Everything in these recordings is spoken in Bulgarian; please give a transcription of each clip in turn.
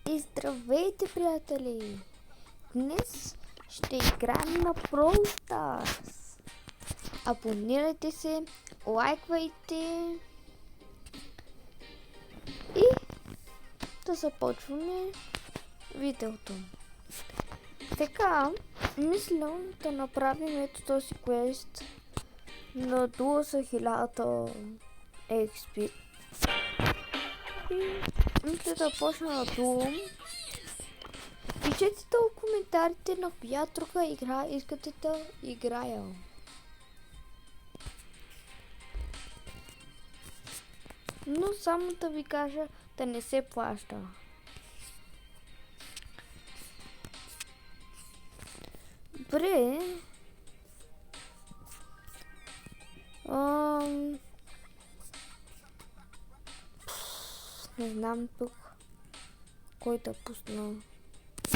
И здравейте, приятели! Днес ще играем на Brawl Stars. Абонирайте се, лайквайте и да започваме видеото. Така, мисля да направим ето този квест на дуо за 1000 XP. И мисля да почна на дуо. Пишете в коментарите на коя друга игра искате да играя. Но само да ви кажа да не се плаща. Добре. Не знам тук кой да пусна.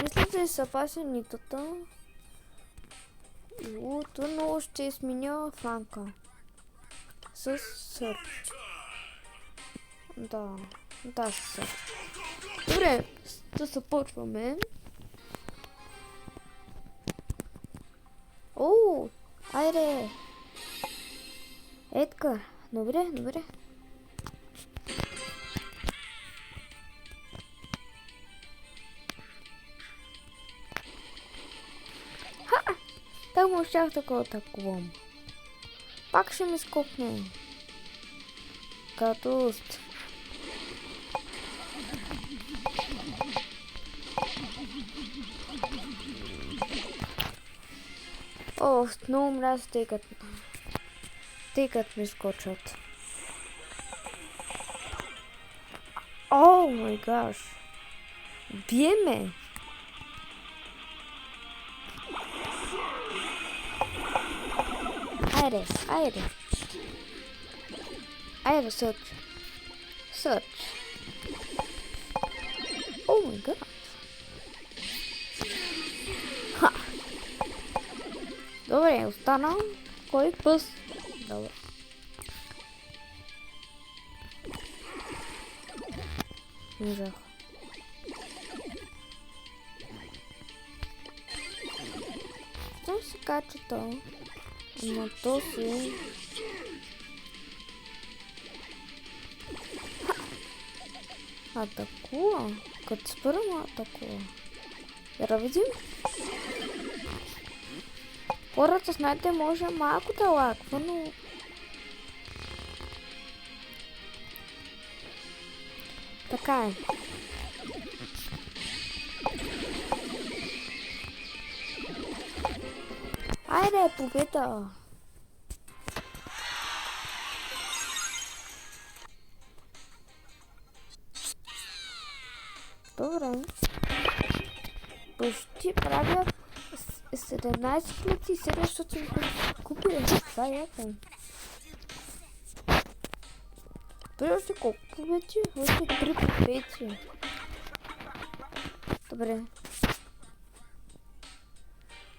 Мисля да е съпасенитата. Но ще сменя фланка. С Search. Да, с Search. Добре, да започваме. Айде! Едгар, добре. Так му щях такова атакувам. Пак ще ме скопне. Гадост. Много мразя тъй като ми скочат. О май гаш. Бие ме. Айде, Search. О май гад. Добре, остана. Кой пъс? Добре. Можах. Що се кача то? Но то си... Атакува? Като спърма атакува. Да видим. Хората, знаете, може малко да лаква, но... Така е. Айде, победа! Добре. Почти правя 17700 купили. Това е яко. Още колко победи? Още 3 победи. Добре.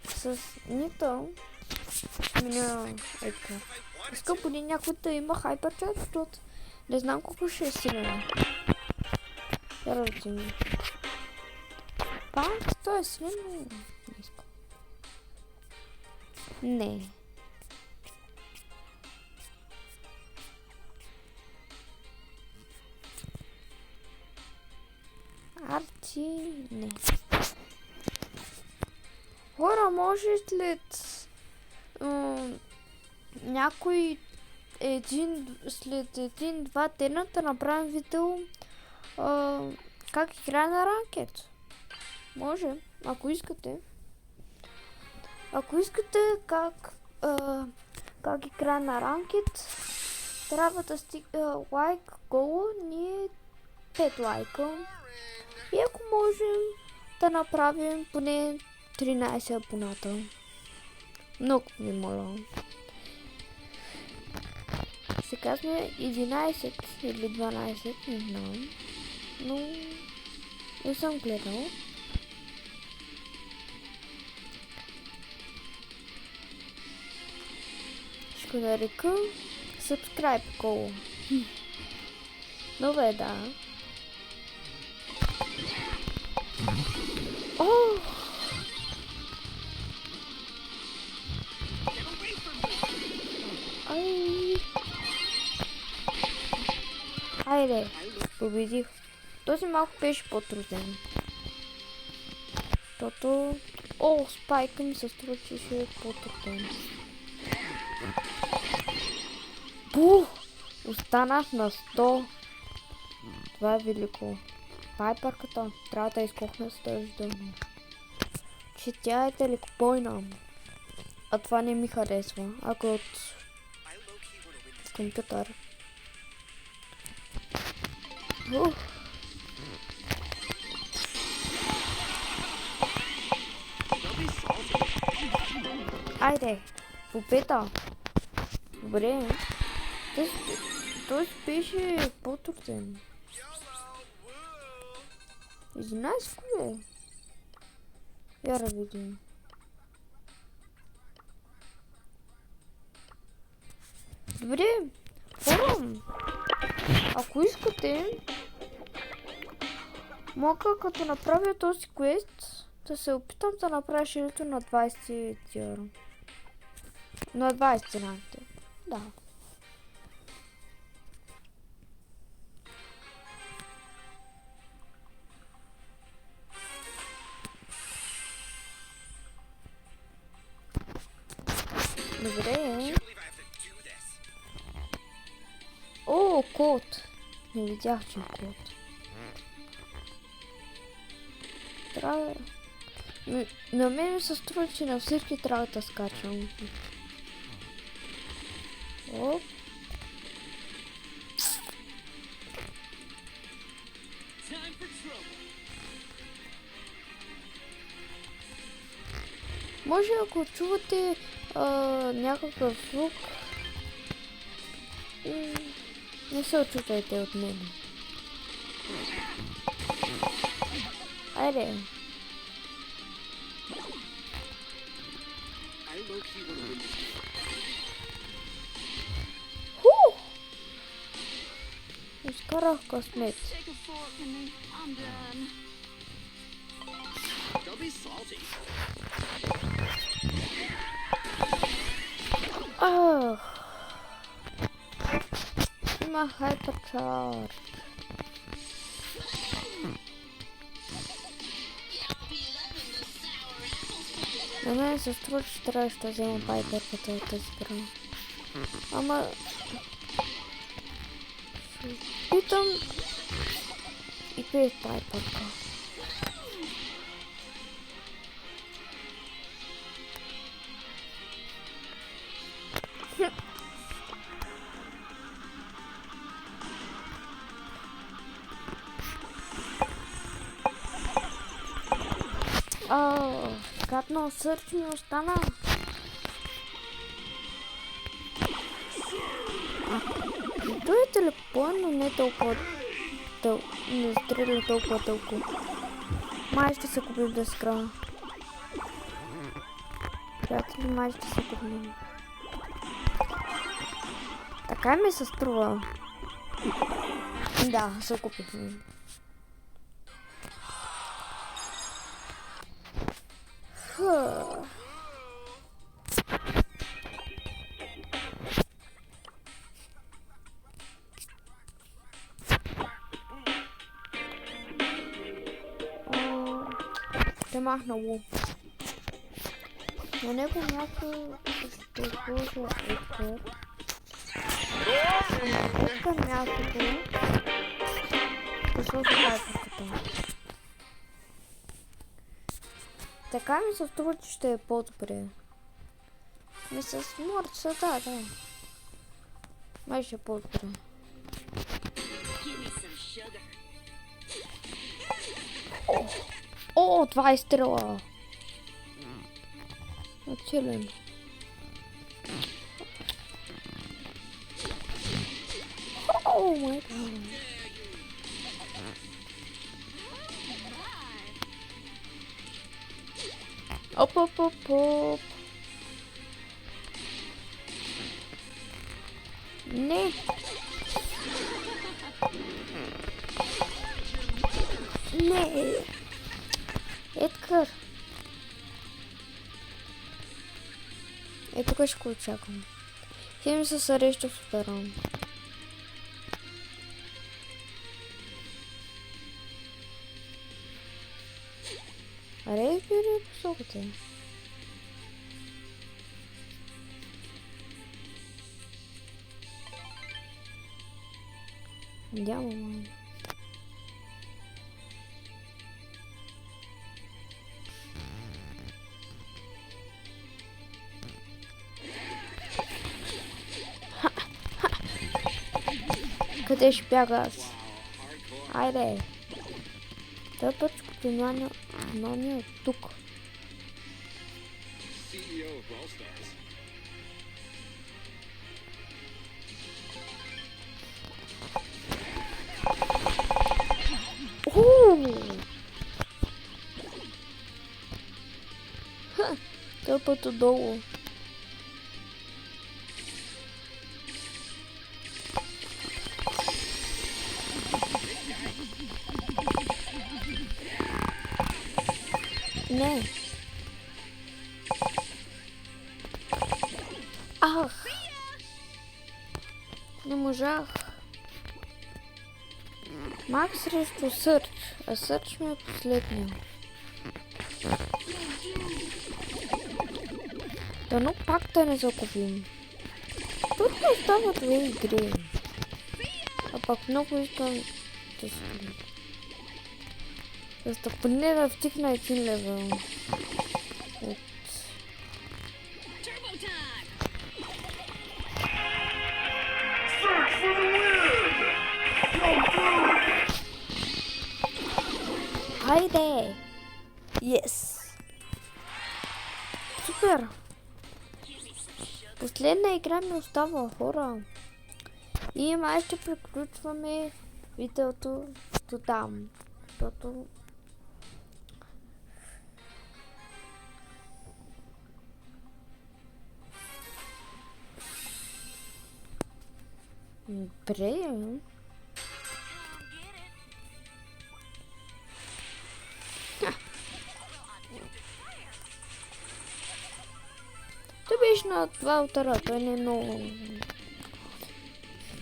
С нито сменя Едгар. Иска поне някой да има хайперчат, защото не знам колко ще е силен. Радим. Пак, той е силен, но не искам. Не. Арти, не. Хора, може след някой след 1-2 дена да направим видео как играе на ранкет. Може, ако искате. Ако искате как играе на ранкет, трябва да лайк гола, ние 5 лайка. И ако можем да направим поне 13 абоната. Много ви моля. Сега сме 11 или 12, не знам. Но не съм гледал. Ще нарека subscribe goal. Добре, да. О! Ай! Айде, победих. Този малко беше по-труден. Защото... О, спайка ми се струва, че ще е по-труден. Бух! Останах на 100. Това е велико. Пайпърката трябва да изкохне стъждано. Че тя е далекобойна. А това не ми харесва. Ако е от компютър. Айде, победа. Добре. Той беше по-труден. 11 кое? Я да видим. Добре, хора, ако искате, мога като направя този квест, да се опитам да направя ширито на 20 евро. На 20 цената. Да. Добре. О, код. Не видях, че е код. Трябва... На мен ми се струва, че на всички трябва да скачам. Оп. Може, ако чувате някакъв звук, не се очутайте от мен. Айде. Изкарах късмет. Ах. Има хайперчарж. На мен се струва, че трябваше да взема пайперката от тази игра. Ама... Питам... И пее пайперка. Гадно сърч ми остана. Той е телепон, но не толкова не стреля толкова дълго. Май ще се купим да скра. Приятели, май ще се купим. Така ми се струва. Да, се купихме. Ще махна лук. На него място ще сложа екор. Тук мястото ще сложа хайпърката. Така ми се струва, че ще е по-добре. Не с морца, да. Май ще е по-добре. О, 20 стрела! Оцелен. О, май гад. Оп. Не. Не. Едгар. Е, тук ще го очаквам. Хем се среща в суперон. Аре, бери посоката. Няма, мама. Къде ще бяга аз? Айде. Той път внимание от тук. Той път отдолу. Не. Ах. Не можах. Макс срещу Сърч, а Сърч ми е последния. Дано пак да не загубим. Трудно става две игри. А пак много искам да си. За да поне да втикна един левел. От... Хайде! Yes! Супер! Последна игра ми остава, хора. И май ще приключваме видеото до там. Защото... Добре. Той беше на два утара, той не е много...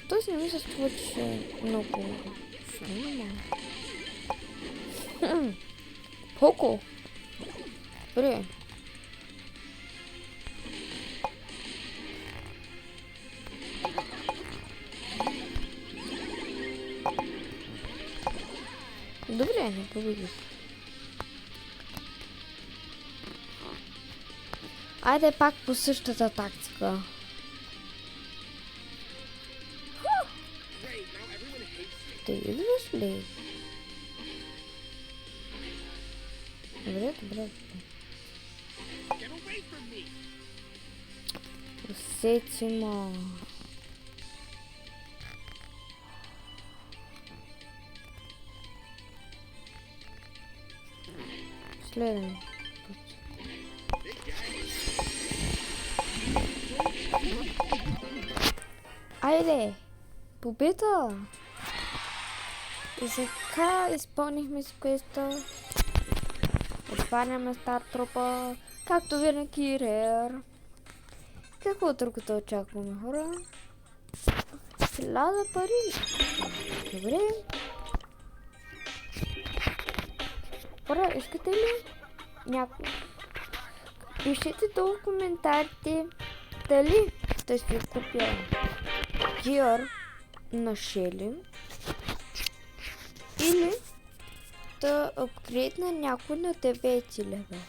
Този не ми се струва, че е много... Поко! Добре. Добре, не победих. Айде пак по същата тактика. Ти идваш ли? Добре, добре. Усетимо. Следваме. Айде! Победа! И сега изпълнихме с квеста. Отваряме стар трупа. Както винаги, рер. Какво друго да очакваме, хора? 1000 пари. Добре. Хора, искате ли някой? Пишете долу в коментарите дали да си купя гир на Шели или да апгрейдна някой на 9 левел.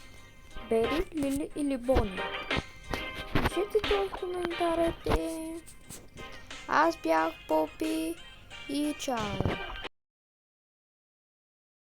Бери, Лили или Бони. Пишете долу в коментарите. Аз бях Попи и чао!